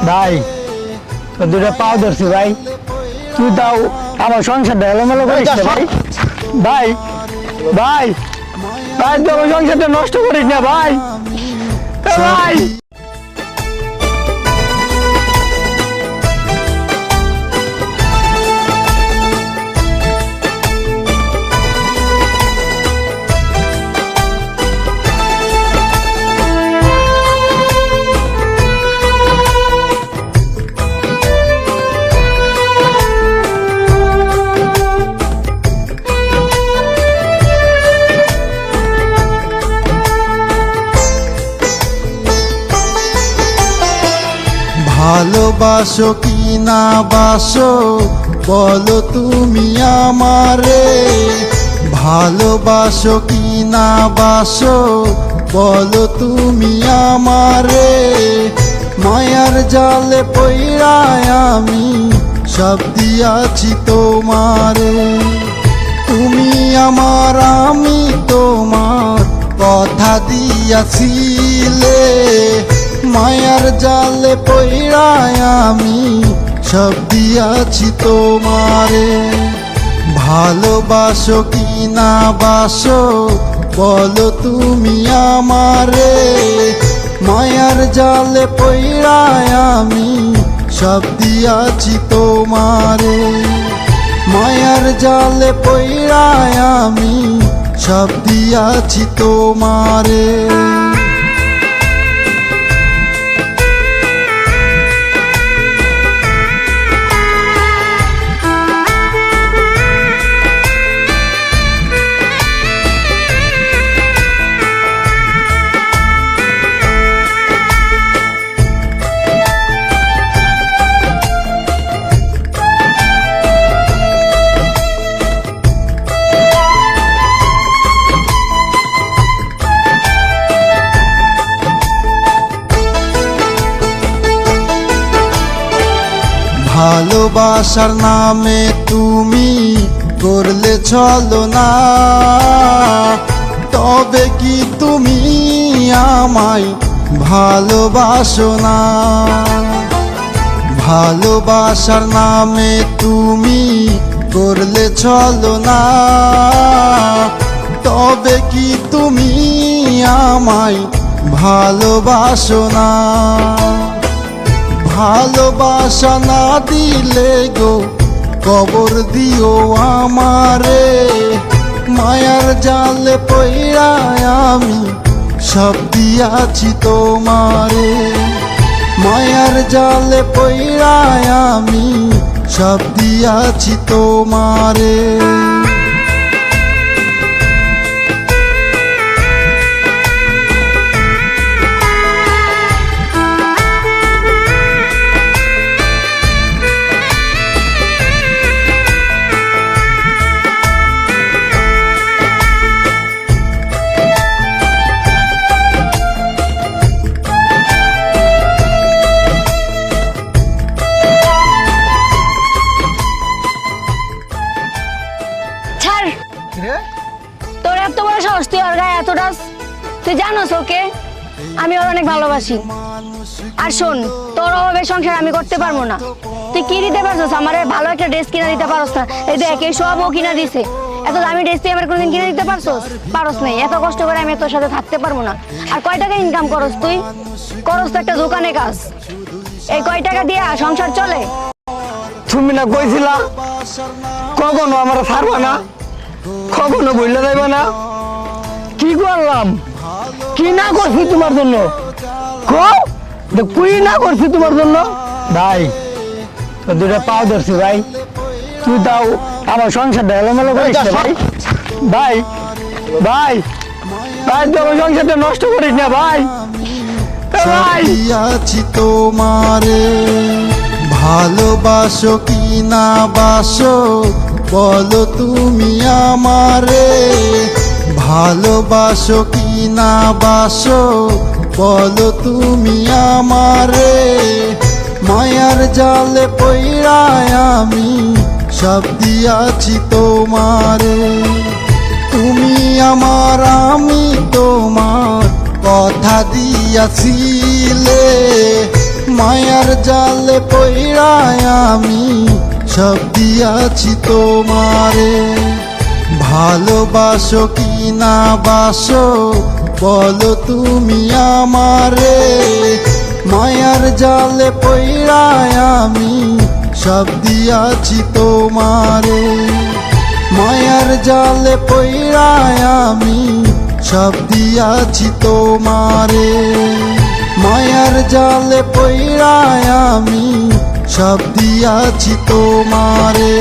ভাই তো দুটো পাও ধরছি ভাই, তুই তাও আমার সংসারটা এলোমেলো করিস না ভাই। ভাই ভাই ভাই তুই আমার সংসারটা নষ্ট করিস না ভাই। ভাই ভালোবাসো কি না বাসো বলো তুমি আমারে, ভালোবাসো কি না বাসো বলো তুমি আমারে। মায়ার জালে পইড়ায় আমি সব দিয়াছি তোমারে, তুমি আমার আমি তোমার কথা দিয়াছিলে। মায়ার জালে পইড়ায় আমি সব দিয়াছি তোমারে। ভালোবাসো কি না বাসো বলো তুমি আমারে, মায়ার জালে পইড়ায় আমি সব দিয়াছি তোমারে। মায়ার জালে পইড়ায় আমি সব দিয়াছি তোমারে। ভালোবাসার নামে তুমি করলে ছলনা, তবে কি তুমি আমায় ভালোবাসো না? ভালোবাসার নামে তুমি করলে ছলনা, তবে কি তুমি আমায় ভালোবাসো না? ভালোবাসা না দিলে গো কবর দিও আমারে, মায়ার জালে পইড়ায় আমি সব দিয়াছি তোমারে। মায়ার জালে পইড়ায় আমি সব দিয়াছি তোমারে। তোর এত বড় সাহস, তুই ওর গায়ে এত ডাস? তুই জানোস ওকে আমি ওর অনেক ভালোবাসি। আর শোন, তোর অভাবে সংসার আমি করতে পারবো না। তুই কি দিতে পারছিস আমারে? ভালো একটা ড্রেস কিনা দিতে পারস না? এই দেখ এই সব ও কিনা দিছে। এত দামি ড্রেস তুই আমার কোনোদিন কিনে দিতে পারছস? পারস নাই। এত কষ্ট করে আমি তোর সাথে থাকতে পারবো না। আর কয় টাকা ইনকাম করস তুই? করস তো একটা দোকানে কাজ। এই কয় টাকা দিয়ে সংসার চলে? তুমি না কইছিলা কখনো আমার ছাড়বা না, কখনো বললে যাইবা না। কি করলাম, কি না করছি তোমার জন্য? কি না করছি তোমার জন্য? ভাই তো দুটো পাও ধরছি ভাই, তুই তাও আমার সংসারটা এলোমেলো করিস না ভাই। ভাই ভাই ভাই তুই আমার সংসারটা নষ্ট করিস না ভাই। ভাই দিয়াছি তোমারে, ভালোবাসো কি না বাসো বলো তুমি আমারে। ভালোবাসো কি না বাসো বলো তুমি আমারে। মায়ার জালে পইড়ায় আমি সব দিয়াছি তোমারে। তুমি আমার আমি তোমার কথা দিয়াছিলে। মায়ার জালে পইড়ায় আমি সব দিয়াছি তোমারে। ভালোবাসো কি না বাসো বলো তুমি আমারে, মায়ার জালে পইড়ায় আমি সব দিয়াছি তোমারে। মায়ার জালে পইড়ায় আমি সব দিয়াছি তোমারে। মায়ার জালে পইড়ায় আমি সব দিয়াছি তোমারে।